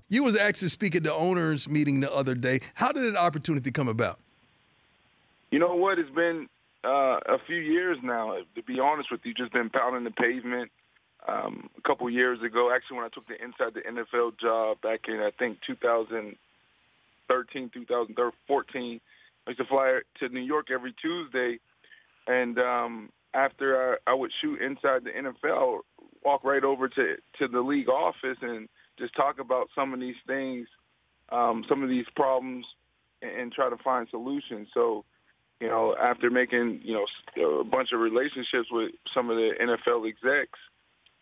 You was actually speaking at the owners meeting the other day. How did that opportunity come about? You know what? It's been a few years now, to be honest with you, just been pounding the pavement. A couple years ago, actually, when I took the Inside the NFL job back in, I think, 2013, 2014, I used to fly to New York every Tuesday, and after I would shoot Inside the NFL, walk right over to the league office and just talk about some of these things, some of these problems, and try to find solutions. So, after making, a bunch of relationships with some of the NFL execs,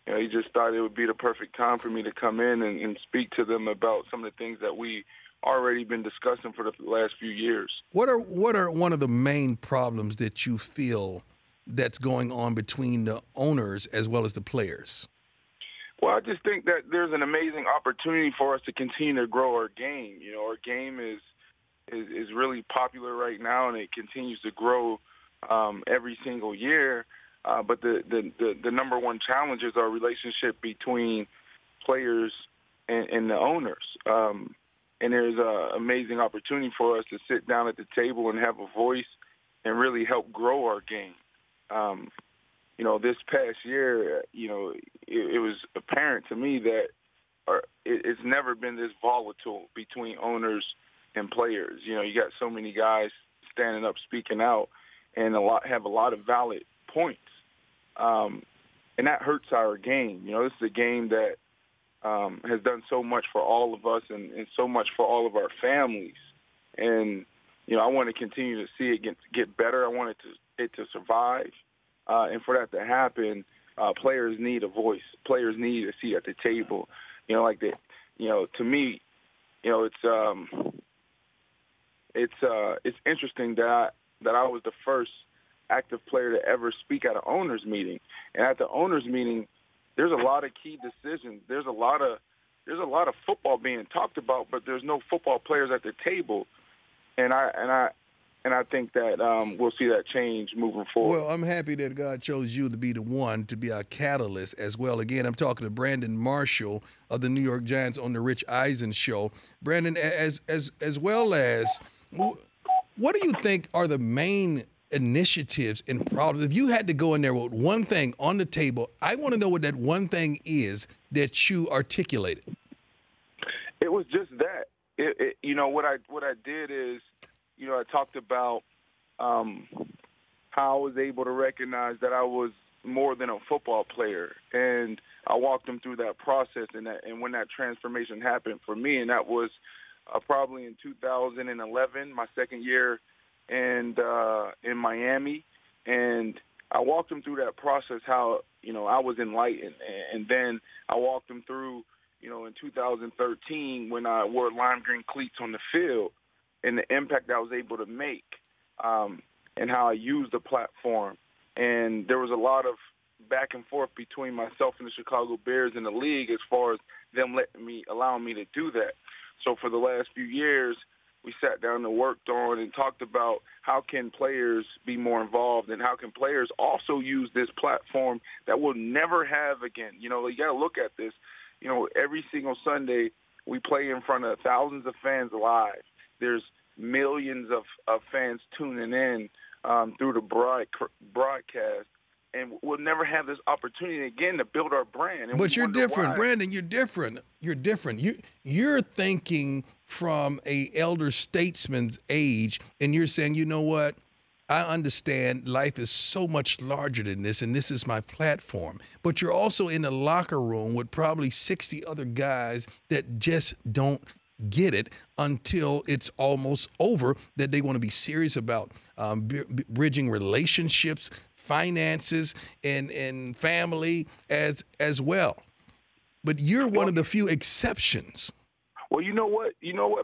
he just thought it would be the perfect time for me to come in and speak to them about some of the things that we already been discussing for the last few years. What are one of the main problems that you feel that's going on between the owners as well as the players? Well, I just think that there's an amazing opportunity for us to continue to grow our game. Our game is really popular right now, and it continues to grow every single year. But the number one challenge is our relationship between players and the owners. And there's an amazing opportunity for us to sit down at the table and have a voice and really help grow our game. This past year, it was apparent to me that it's never been this volatile between owners and players. You got so many guys standing up, speaking out, and have a lot of valid points. And that hurts our game. This is a game that has done so much for all of us and so much for all of our families. And, I want to continue to see it get better. I want it to survive. And for that to happen, players need a voice. Players need a seat at the table. To me, it's interesting that I was the first active player to ever speak at an owners meeting. And at the owners meeting, there's a lot of key decisions. There's a lot of football being talked about, but there's no football players at the table. And I think that we'll see that change moving forward. Well, I'm happy that God chose you to be the one to be our catalyst as well. Again, I'm talking to Brandon Marshall of the New York Giants on the Rich Eisen Show. Brandon, as well as, what do you think are the main initiatives and problems? If you had to go in there with one thing on the table, I want to know what that one thing is that you articulated. It was just that. What I did is, I talked about how I was able to recognize that I was more than a football player, and I walked them through that process and when that transformation happened for me, and that was probably in 2011, my second year in Miami, and I walked them through that process, how, I was enlightened. And then I walked them through, in 2013 when I wore lime green cleats on the field and the impact I was able to make, and how I used the platform. And there was a lot of back and forth between myself and the Chicago Bears and the league as far as them allowing me to do that. So for the last few years, we sat down and worked on and talked about how can players be more involved and how can players also use this platform that we'll never have again. You got to look at this. Every single Sunday we play in front of thousands of fans live. There's millions of fans tuning in through the broadcast. And we'll never have this opportunity again to build our brand. And but you're different, why. Brandon. You're different. You're different. You're thinking from a elder statesman's age, and you're saying, you know what? I understand life is so much larger than this, and this is my platform. But you're also in the locker room with probably 60 other guys that just don't get it until it's almost over, that they want to be serious about bridging relationships, finances, and family as well. But you're one of the few exceptions. Well, you know what,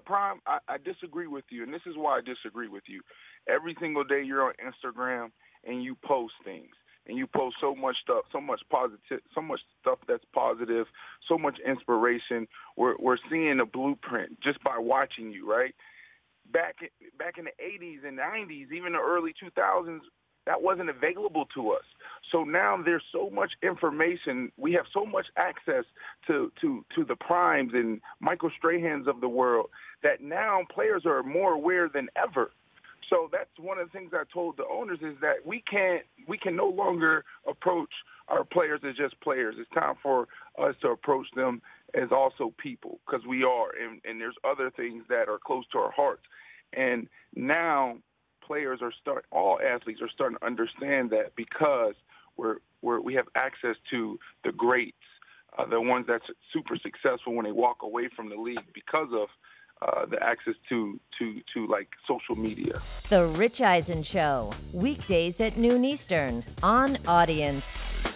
Prime? I disagree with you, and this is why I disagree with you. Every single day you're on Instagram and you post things, and you post so much stuff, so much stuff that's positive, so much inspiration. We're seeing a blueprint just by watching you, right? Back in the 80s and 90s, even the early 2000s, that wasn't available to us. So now there's so much information. We have so much access to the primes and Michael Strahans of the world that now players are more aware than ever. So that's one of the things I told the owners is that we can no longer approach our players as just players. It's time for us to approach them as also people, because we are, and there's other things that are close to our hearts. And now players all athletes are starting to understand that, because we have access to the greats, the ones that's super successful when they walk away from the league because of the access to like social media. The Rich Eisen Show, weekdays at noon Eastern on Audience.